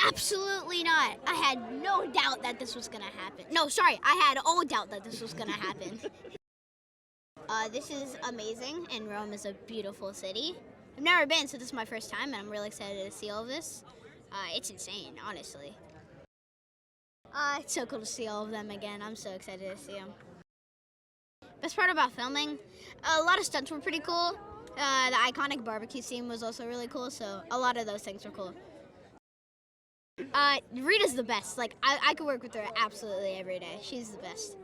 Absolutely not. I had no doubt that this was gonna happen. No, sorry, I had all doubt that this was gonna happen. This is amazing, and Rome is a beautiful city. I've never been, so this is my first time, and I'm really excited to see all of this. It's insane, honestly. It's so cool to see all of them again. I'm so excited to see them. Best part about filming, a lot of stunts were pretty cool. The iconic barbecue scene was also really cool, so a lot of those things were cool. Rita's the best. Like, I could work with her absolutely every day. She's the best.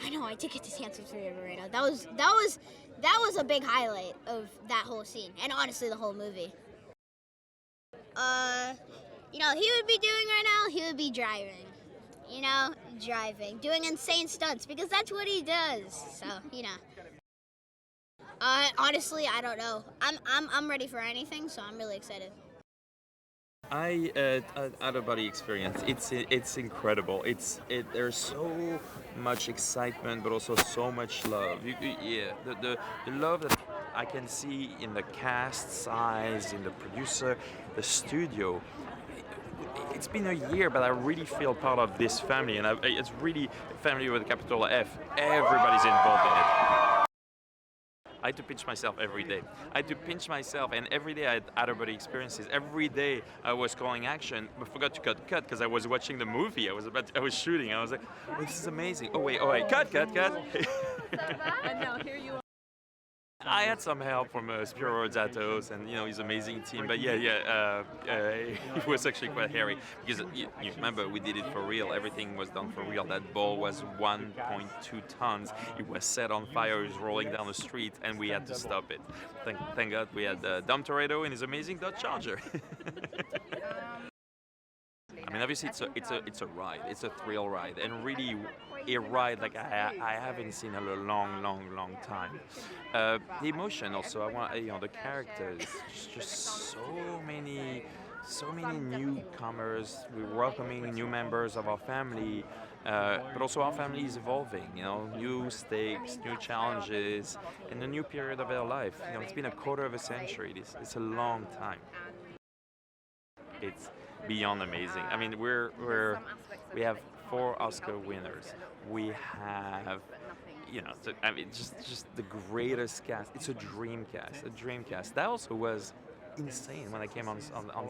I know, I did get to dance with Rita. That was a big highlight of that whole scene, and honestly, the whole movie. You know, he would be doing right now, he would be driving. You know, doing insane stunts, because that's what he does. So, you know. Honestly, I don't know. I'm ready for anything, so I'm really excited. Out-of-body experience. It's incredible. There's so much excitement, but also so much love. The love that I can see in the cast's eyes, in the producer, the studio. It's been a year, but I really feel part of this family, and it's really family with a capital F. Everybody's involved in it. I had to pinch myself every day. And every day I had out-of-body experiences. Every day I was calling action, but forgot to cut because I was watching the movie. I was shooting. I was like, oh, this is amazing. Oh wait, cut. And now here you are. I had some help from Spiro Rozzatos and his amazing team, but it was actually quite hairy because you remember we did it for real. Everything was done for real. That ball was 1.2 tons. It was set on fire. It was rolling down the street, and we had to stop it. Thank God we had Dom Toretto in his amazing Dodge Charger. I mean, obviously it's a ride. It's a thrill ride, and really a ride like I haven't seen in a long time. The emotion also. I want the characters. Just so many newcomers. We're welcoming new members of our family, but also our family is evolving. New stakes, new challenges, and a new period of their life. It's been a quarter of a century. It's a long time. It's beyond amazing. I mean, we have 4 Oscar winners. We have, just the greatest cast. It's a dream cast. That also was insane when I came on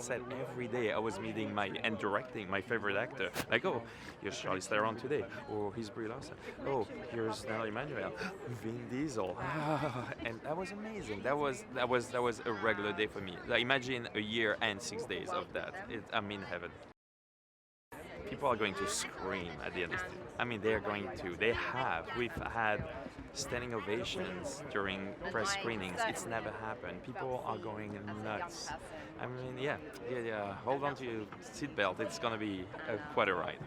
set every day. I was meeting and directing my favorite actor. Like, oh, here's Charlize Theron today. Oh, here's Brie Larson. Oh, here's Emmanuel. Vin Diesel. And that was amazing. That was a regular day for me. Like, imagine a year and 6 days of that. I'm in heaven. People are going to scream at the end of it. I mean, we've had standing ovations during press screenings. It's never happened. People are going nuts. I mean, yeah. Hold on to your seatbelt. It's going to be quite a ride.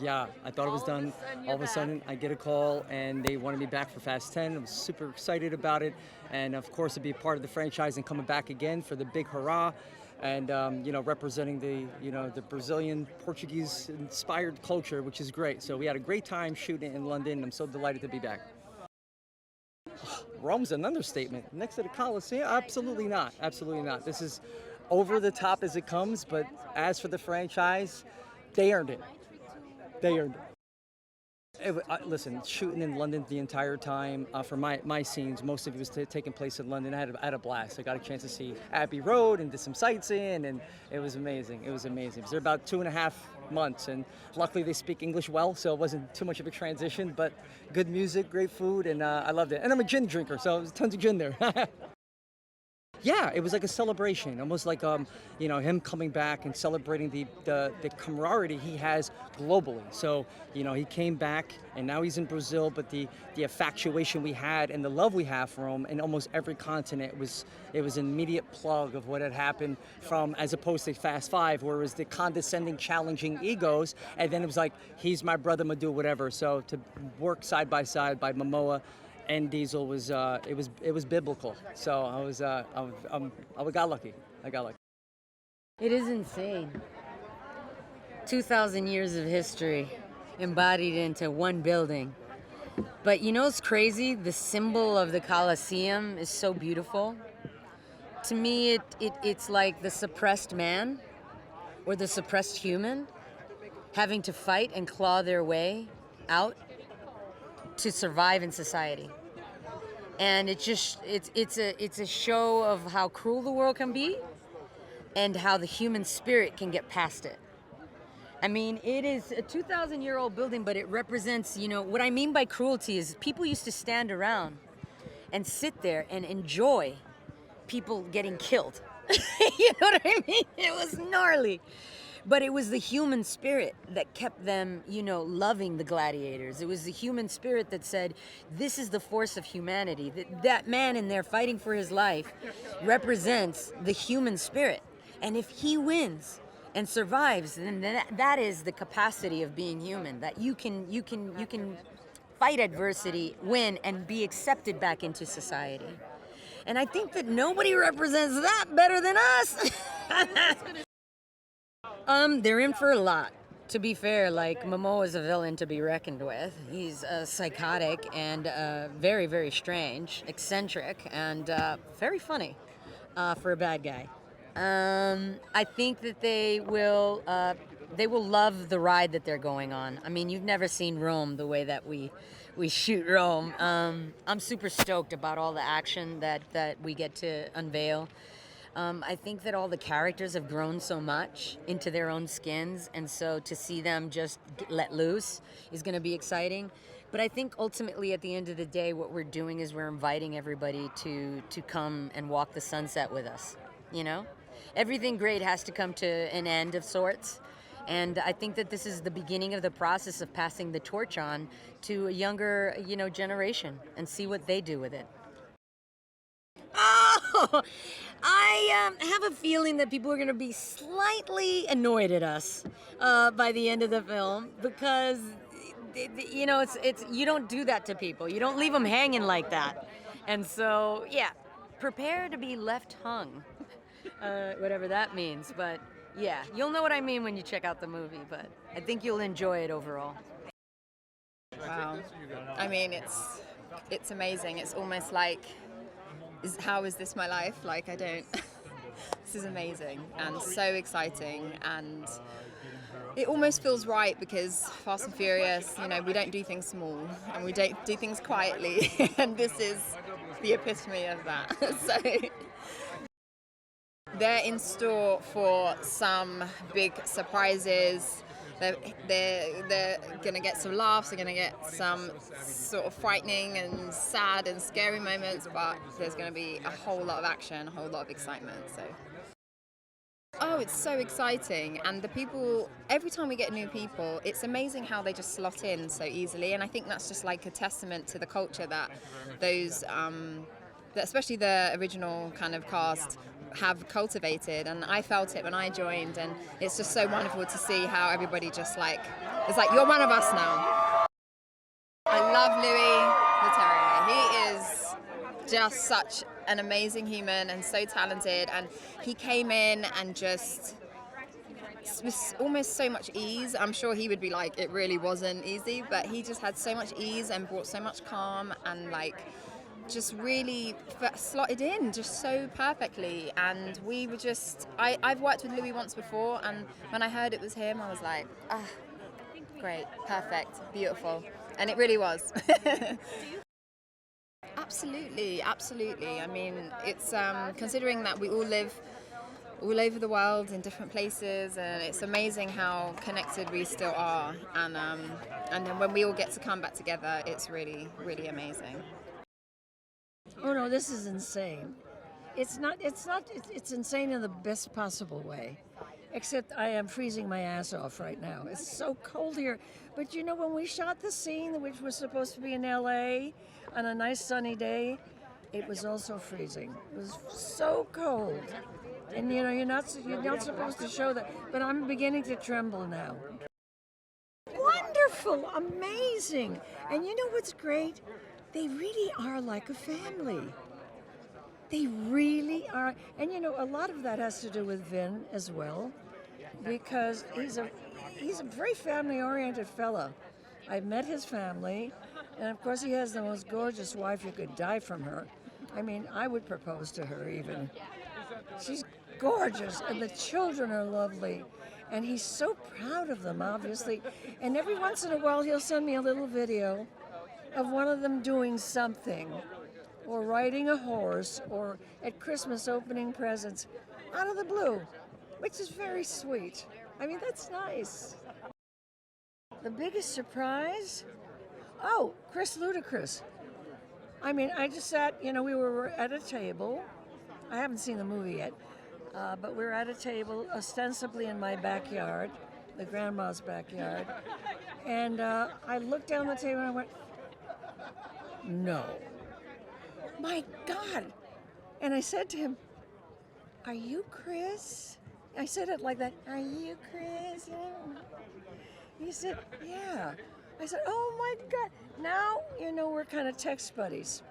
Yeah, I thought it was done. All of a sudden, I get a call, and they wanted me back for Fast 10. I was super excited about it, and of course, to be a part of the franchise and coming back again for the big hurrah, and representing the Brazilian, Portuguese-inspired culture, which is great. So we had a great time shooting in London. I'm so delighted to be back. Rome's an understatement. Next to the Coliseum? Absolutely not. Absolutely not. This is over the top as it comes, but as for the franchise, they earned it. Listen, shooting in London the entire time for my scenes, most of it was taking place in London. I had a blast. I got a chance to see Abbey Road and did some sightseeing, and it was amazing. It was there about 2.5 months, and luckily they speak English well, so it wasn't too much of a transition, but good music, great food, and I loved it. And I'm a gin drinker, so there's tons of gin there. Yeah, it was like a celebration, almost like him coming back and celebrating the camaraderie he has globally. So he came back and now he's in Brazil, but the infatuation we had and the love we have for him in almost every continent it was an immediate plug of what had happened from, as opposed to Fast 5, where it was the condescending, challenging egos, and then it was like, he's my brother, I'ma do whatever. So to work side by side by Momoa and Diesel was it was biblical. So I got lucky. It is insane. 2,000 years of history embodied into one building. But it's crazy? The symbol of the Colosseum is so beautiful. To me, it's like the suppressed man or the suppressed human having to fight and claw their way out to survive in society. And it's a show of how cruel the world can be and how the human spirit can get past it. I mean, it is a 2,000-year-old building, but it represents, what I mean by cruelty is people used to stand around and sit there and enjoy people getting killed. You know what I mean? It was gnarly. But it was the human spirit that kept them, loving the gladiators. It was the human spirit that said, this is the force of humanity. That man in there fighting for his life represents the human spirit. And if he wins and survives, then that is the capacity of being human, that you can fight adversity, win, and be accepted back into society. And I think that nobody represents that better than us. They're in for a lot. To be fair, like, Momoa is a villain to be reckoned with. He's psychotic and very, very strange, eccentric, and very funny for a bad guy. I think that they will love the ride that they're going on. I mean, you've never seen Rome the way that we shoot Rome. I'm super stoked about all the action that we get to unveil. I think that all the characters have grown so much into their own skins, and so to see them just let loose is going to be exciting. But I think ultimately at the end of the day, what we're doing is we're inviting everybody to come and walk the sunset with us, Everything great has to come to an end of sorts. And I think that this is the beginning of the process of passing the torch on to a younger, generation and see what they do with it. Oh, I have a feeling that people are going to be slightly annoyed at us by the end of the film because, it's you don't do that to people. You don't leave them hanging like that. And so, yeah, prepare to be left hung, whatever that means. But, yeah, you'll know what I mean when you check out the movie, but I think you'll enjoy it overall. Wow. I mean, it's amazing. It's almost like, how is this my life? Like, I don't... This is amazing and so exciting, and it almost feels right because Fast and Furious, we don't do things small and we don't do things quietly, and this is the epitome of that. So they're in store for some big surprises. They're gonna get some laughs, they're gonna get some sort of frightening and sad and scary moments, but there's gonna be a whole lot of action, a whole lot of excitement. Oh, it's so exciting, and the people, every time we get new people, it's amazing how they just slot in so easily, and I think that's just like a testament to the culture that those, that especially the original kind of cast have cultivated, and I felt it when I joined, and it's just so wonderful to see how everybody just it's like, you're one of us now. I love Louis Leterrier. He is just such an amazing human and so talented, and he came in and just with almost so much ease. I'm sure he would be like, it really wasn't easy, but he just had so much ease and brought so much calm and just really slotted in just so perfectly. And we were just, I've worked with Louis once before, and when I heard it was him, I was like, great, perfect, beautiful. And it really was. Absolutely. I mean, it's considering that we all live all over the world in different places, and it's amazing how connected we still are. And then when we all get to come back together, it's really, really amazing. Oh no, this is insane. It's insane in the best possible way. Except I am freezing my ass off right now. It's so cold here. But when we shot the scene, which was supposed to be in LA on a nice sunny day, it was also freezing. It was so cold. And you're not supposed to show that, but I'm beginning to tremble now. Wonderful, amazing. And what's great? They really are like a family. They really are. And a lot of that has to do with Vin as well, because he's a very family-oriented fella. I've met his family, and of course he has the most gorgeous wife. You could die from her. I mean, I would propose to her even. She's gorgeous, and the children are lovely. And he's so proud of them, obviously. And every once in a while, he'll send me a little video of one of them doing something, or riding a horse, or at Christmas opening presents out of the blue, which is very sweet. I mean, that's nice. The biggest surprise? Oh, Chris Ludacris. I mean, I just sat, we were at a table. I haven't seen the movie yet, but we were at a table ostensibly in my backyard, the grandma's backyard. And I looked down the table and I went, no. My God. And I said to him, are you Chris? I said it like that. Are you Chris? Yeah. He said, yeah. I said, oh my God. Now, we're kind of text buddies.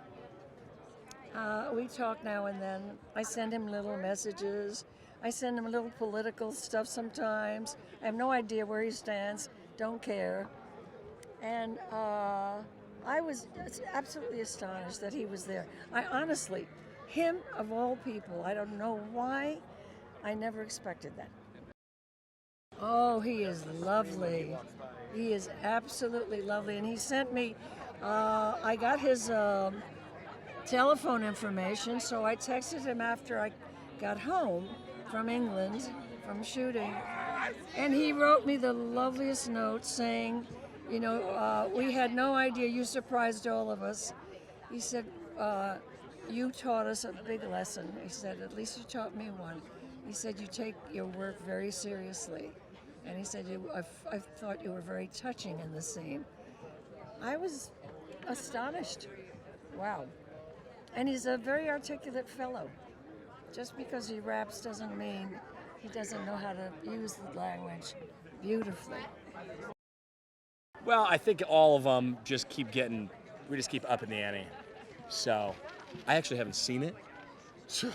We talk now and then. I send him little messages. I send him a little political stuff sometimes. I have no idea where he stands. Don't care. And I was absolutely astonished that he was there. I honestly, him of all people, I don't know why, I never expected that. Oh, he is lovely. He is absolutely lovely. And he sent me, I got his telephone information, so I texted him after I got home from England, from shooting. And he wrote me the loveliest note saying, we had no idea, you surprised all of us. He said, you taught us a big lesson. He said, at least you taught me one. He said, you take your work very seriously. And he said, I thought you were very touching in the scene. I was astonished. Wow. And he's a very articulate fellow. Just because he raps doesn't mean he doesn't know how to use the language beautifully. Well, I think all of them just keep upping the ante. So, I actually haven't seen it. So,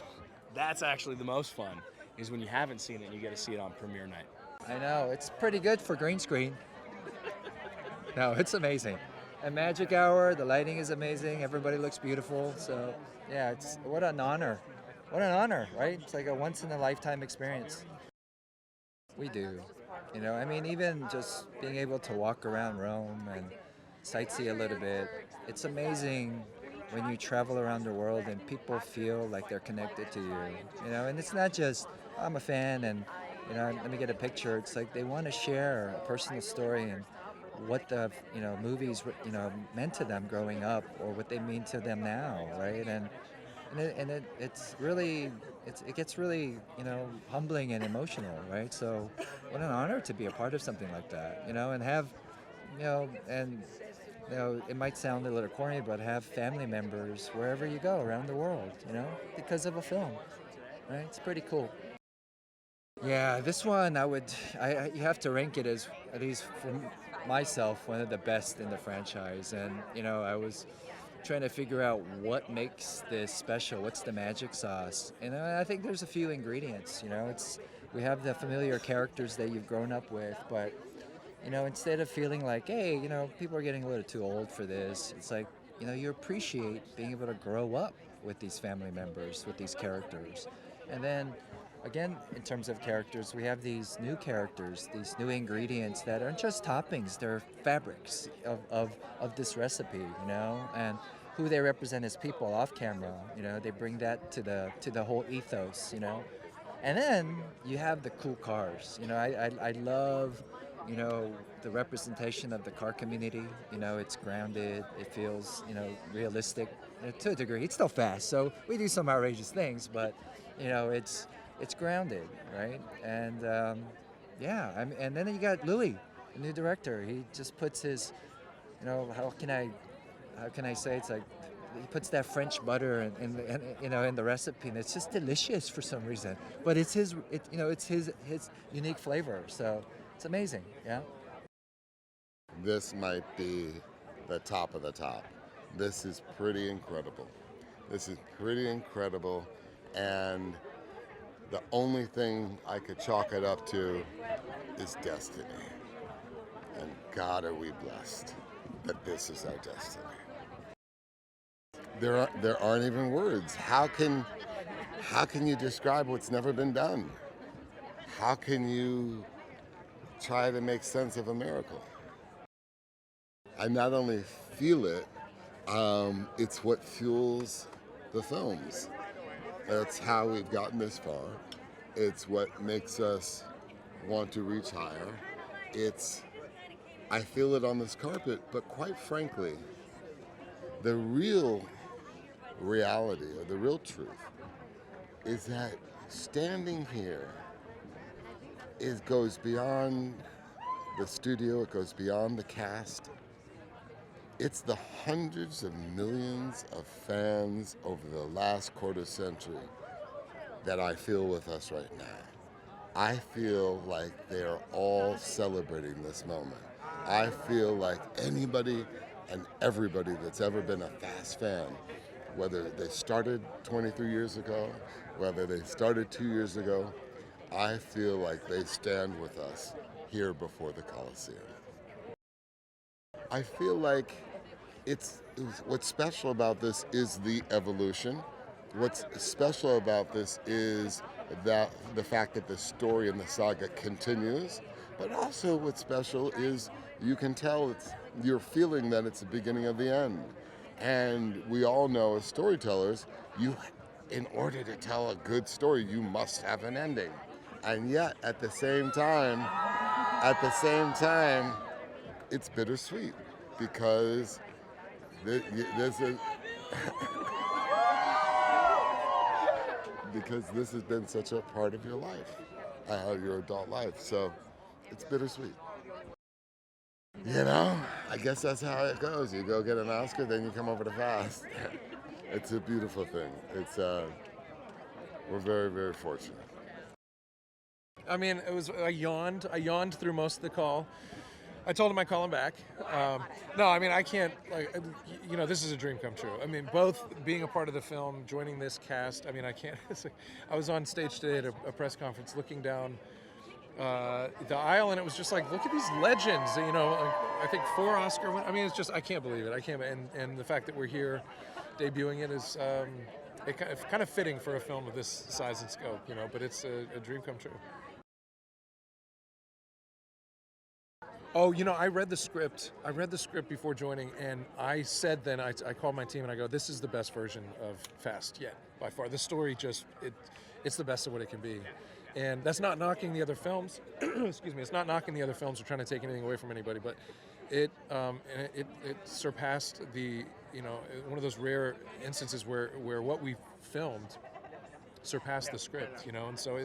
that's actually the most fun, is when you haven't seen it and you get to see it on premiere night. I know, it's pretty good for green screen. No, it's amazing. At Magic Hour, the lighting is amazing, everybody looks beautiful, so yeah, what an honor. What an honor, right? It's like a once-in-a-lifetime experience. We do. Even just being able to walk around Rome and sightsee a little bit, it's amazing when you travel around the world and people feel like they're connected to you, and it's not just, I'm a fan and, let me get a picture. It's like they want to share a personal story and what the, movies, meant to them growing up or what they mean to them now, right? And it's really, it gets really, humbling and emotional, right? So what an honor to be a part of something like that, and have, it might sound a little corny, but have family members wherever you go around the world, because of a film, right? It's pretty cool. Yeah, this one you have to rank it as, at least for myself, one of the best in the franchise. And, I was trying to figure out what makes this special, what's the magic sauce. And I think there's a few ingredients, we have the familiar characters that you've grown up with, but, instead of feeling like, hey, people are getting a little too old for this, it's like, you appreciate being able to grow up with these family members, with these characters. And then, again, in terms of characters, we have these new characters, these new ingredients that aren't just toppings, they're fabrics of this recipe, and who they represent as people off camera, they bring that to the whole ethos, And then you have the cool cars, I love, the representation of the car community, it's grounded, it feels, realistic to a degree. It's still fast, so we do some outrageous things, but, it's grounded, right? And and then you got Louis, the new director. He just puts his, how can I say? It's like he puts that French butter in the recipe, and it's just delicious for some reason. But it's his unique flavor. So it's amazing. Yeah. This might be the top of the top. This is pretty incredible. And the only thing I could chalk it up to is destiny. And God, are we blessed that this is our destiny. There aren't even words. How can you describe what's never been done? How can you try to make sense of a miracle. I not only feel it, it's what fuels the films. That's how we've gotten this far. It's what makes us want to reach higher. I feel it on this carpet, but quite frankly, the real reality or the real truth is that standing here goes beyond the studio, it goes beyond the cast. It's the hundreds of millions of fans over the last quarter century that I feel with us right now. I feel like they're all celebrating this moment. I feel like anybody and everybody that's ever been a Fast fan, whether they started 23 years ago, whether they started 2 years ago, I feel like they stand with us here before the Coliseum. I feel like what's special about this is the evolution. What's special about this is that the fact that the story and the saga continues, but also what's special is you can tell you're feeling that it's the beginning of the end. And we all know as storytellers, in order to tell a good story, you must have an ending. And yet, at the same time, it's bittersweet because because this has been such a part of your life, your adult life. So it's bittersweet. You know, I guess that's how it goes. You go get an Oscar, then you come over to Fast. It's a beautiful thing. We're very, very fortunate. I mean, I yawned through most of the call. I told him I'd call him back. No, I mean, I can't, this is a dream come true. I mean, both being a part of the film, joining this cast, I mean, I can't, I was on stage today at a press conference looking down the aisle, and it was just like, look at these legends, I think 4 Oscar winners. I mean, it's just, I can't believe it. And the fact that we're here debuting it is kind of fitting for a film of this size and scope, but it's a dream come true. Oh, I read the script. I read the script before joining, and I said then, I called my team and I go, this is the best version of Fast yet, by far. The story it's the best of what it can be. And that's not knocking the other films. Excuse me. It's not knocking the other films or trying to take anything away from anybody, but it surpassed one of those rare instances where what we filmed surpassed the script, and so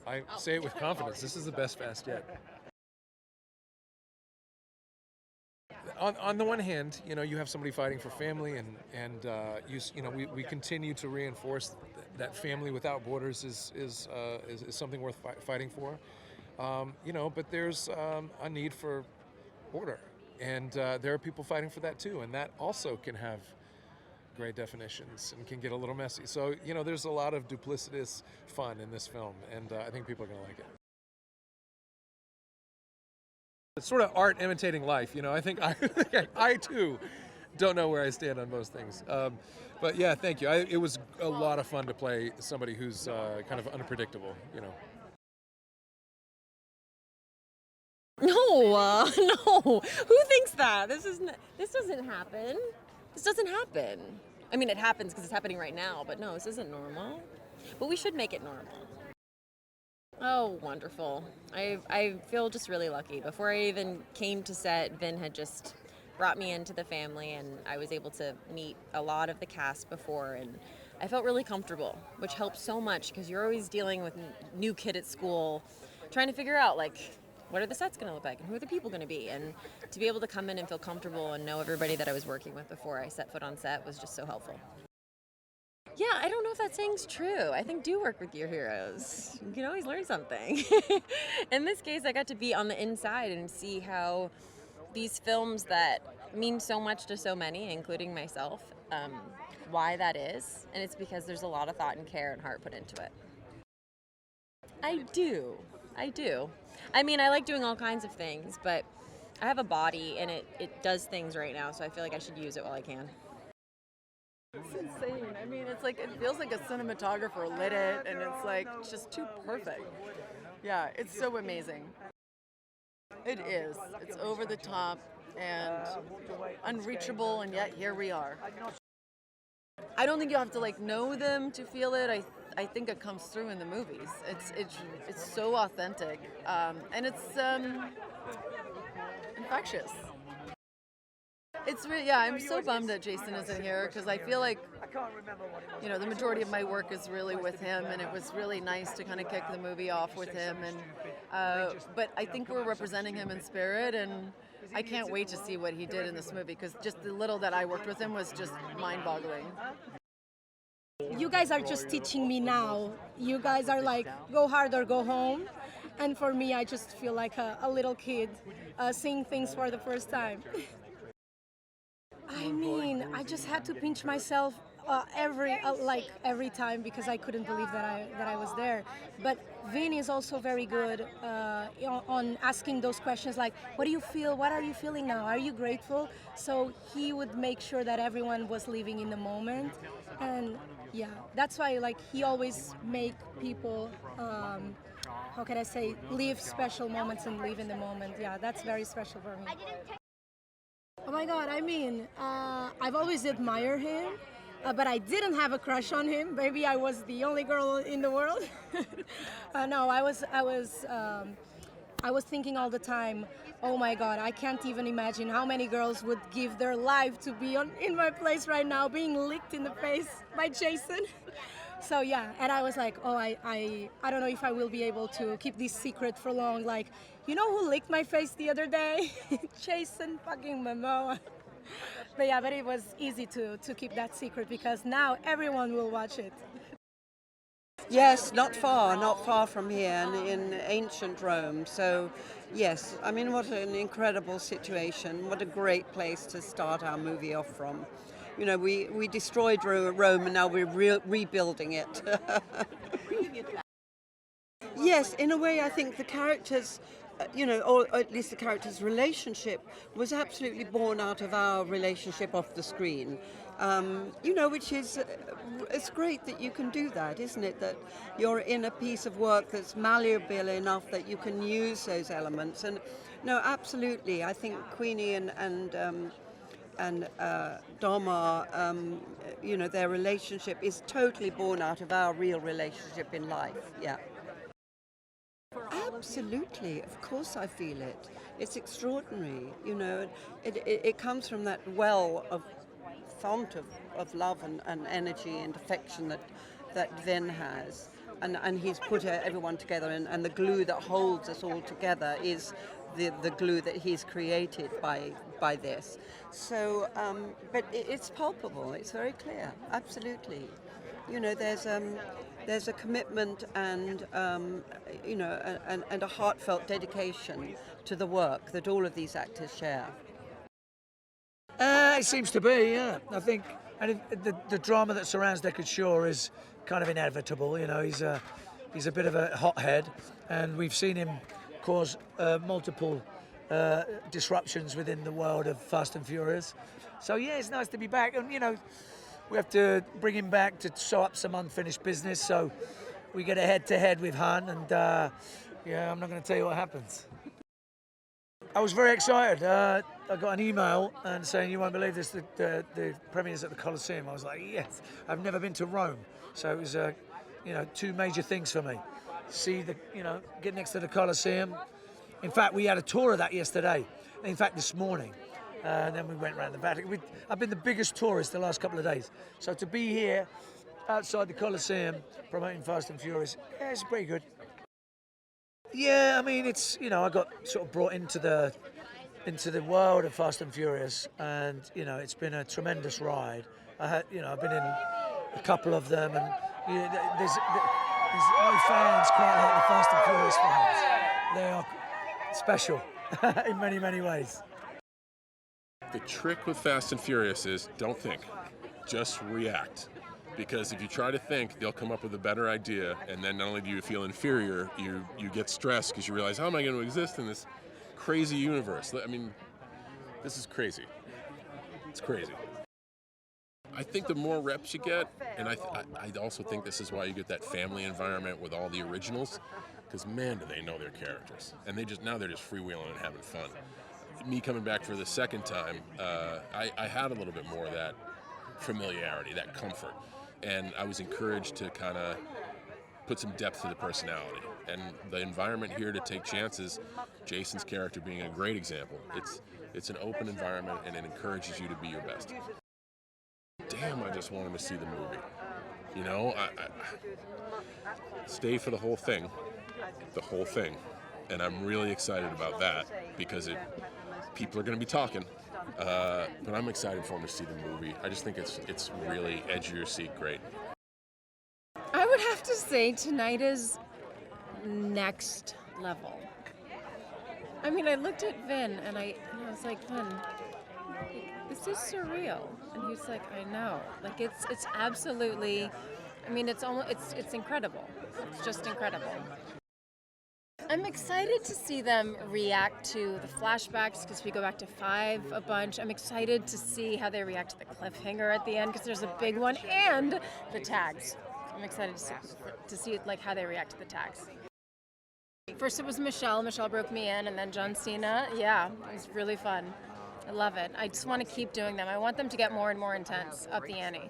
I say it with confidence. This is the best Fast yet. On the one hand, you have somebody fighting for family, and we continue to reinforce that family without borders is something worth fighting for. But there's a need for order, and there are people fighting for that too, and that also can have great definitions and can get a little messy. So there's a lot of duplicitous fun in this film, and I think people are going to like it. It's sort of art imitating life, I think I too don't know where I stand on most things. But yeah, thank you. It was a lot of fun to play somebody who's kind of unpredictable, No, no. Who thinks that? This doesn't happen. This doesn't happen. I mean, it happens because it's happening right now, but no, this isn't normal. But we should make it normal. Oh, wonderful. I feel just really lucky. Before I even came to set, Vin had just brought me into the family, and I was able to meet a lot of the cast before, and I felt really comfortable, which helps so much because you're always dealing with new kid at school, trying to figure out, what are the sets going to look like, and who are the people going to be, and to be able to come in and feel comfortable and know everybody that I was working with before I set foot on set was just so helpful. Yeah, I don't know if that saying's true. I think do work with your heroes. You can always learn something. In this case, I got to be on the inside and see how these films that mean so much to so many, including myself, why that is. And it's because there's a lot of thought and care and heart put into it. I do. I mean, I like doing all kinds of things, but I have a body and it does things right now, so I feel like I should use it while I can. It's insane. I mean, it feels like a cinematographer lit it, and it's just too perfect. Yeah, it's so amazing. It is. It's over the top and unreachable, and yet here we are. I don't think you have to like know them to feel it. I think it comes through in the movies. It's so authentic, and it's infectious. It's yeah. I'm so bummed that Jason isn't here because I feel like the majority of my work is really with him, and it was really nice to kind of kick the movie off with him. And but I think we're representing him in spirit, and I can't wait to see what he did in this movie because just the little that I worked with him was just mind-boggling. You guys are just teaching me now. You guys are like, go hard or go home. And for me, I just feel like a little kid seeing things for the first time. I mean, I just had to pinch myself every time because I couldn't believe that I was there. But Vin is also very good on asking those questions like, what do you feel? What are you feeling now? Are you grateful? So he would make sure that everyone was living in the moment. And yeah, that's why he always make people, how can I say, live special moments and live in the moment. Yeah, that's very special for me. Oh my God, I mean, I've always admired him. But I didn't have a crush on him. Maybe I was the only girl in the world. No, I was thinking all the time, oh my God, I can't even imagine how many girls would give their life to be in my place right now, being licked in the face by Jason. So yeah, and I was like, oh, I don't know if I will be able to keep this secret for long. Like, you know who licked my face the other day? Jason fucking Momoa. But yeah, but it was easy to keep that secret because now everyone will watch it. Yes, not far from here in ancient Rome. So yes, I mean, what an incredible situation. What a great place to start our movie off from. We destroyed Rome and now we're rebuilding it. Yes, in a way I think the characters, or at least the character's relationship was absolutely born out of our relationship off the screen. Which is, it's great that you can do that, isn't it? That you're in a piece of work that's malleable enough that you can use those elements. And no, absolutely. I think Queenie and Dom are, their relationship is totally born out of our real relationship in life. Yeah. Absolutely, of course I feel it. It's extraordinary, it comes from that well of font of love and energy and affection that Vin has. And he's put everyone together, and the glue that holds us all together is the glue that he's created by this. So, but it's palpable, it's very clear, absolutely. There's a commitment and and a heartfelt dedication to the work that all of these actors share. It seems to be, yeah. I think, and the drama that surrounds Deckard Shaw is kind of inevitable. He's a bit of a hothead, and we've seen him cause multiple disruptions within the world of Fast and Furious. So yeah, it's nice to be back, and we have to bring him back to sew up some unfinished business, so we get a head-to-head with Han, and I'm not going to tell you what happens. I was very excited. I got an email and saying, you won't believe this, the premiere's at the Colosseum. I was like, yes, I've never been to Rome, so it was, two major things for me. See get next to the Colosseum. In fact, we had a tour of that yesterday. In fact, this morning. And then we went around the Vatican. I've been the biggest tourist the last couple of days. So to be here outside the Colosseum promoting Fast and Furious, yeah, it's pretty good. Yeah, I mean, it's, I got sort of brought into the world of Fast and Furious, and, it's been a tremendous ride. I've been in a couple of them, and there's no fans quite like the Fast and Furious fans. They are special in many, many ways. The trick with Fast and Furious is don't think, just react. Because if you try to think, they'll come up with a better idea, and then not only do you feel inferior, you get stressed because you realize, how am I going to exist in this crazy universe? I mean, this is crazy. It's crazy. I think the more reps you get, and I also think this is why you get that family environment with all the originals, because man, do they know their characters, and they're just freewheeling and having fun. Me coming back for the second time, I had a little bit more of that familiarity, that comfort, and I was encouraged to kind of put some depth to the personality and the environment here to take chances. Jason's character being a great example. It's an open environment and it encourages you to be your best. Damn, I just wanted to see the movie. You know, I stay for the whole thing, and I'm really excited about that because people are going to be talking. But I'm excited for them to see the movie. I just think it's really edge of your seat great. I would have to say tonight is next level. I mean, I looked at Vin and I was like, Vin, this is surreal. And he's like, I know. Like it's absolutely, I mean, it's incredible. It's just incredible. I'm excited to see them react to the flashbacks because we go back to 5 a bunch. I'm excited to see how they react to the cliffhanger at the end because there's a big one, and the tags. I'm excited to see like how they react to the tags. First it was Michelle. Michelle broke me in, and then John Cena. Yeah, it was really fun. I love it. I just want to keep doing them. I want them to get more and more intense, up the ante.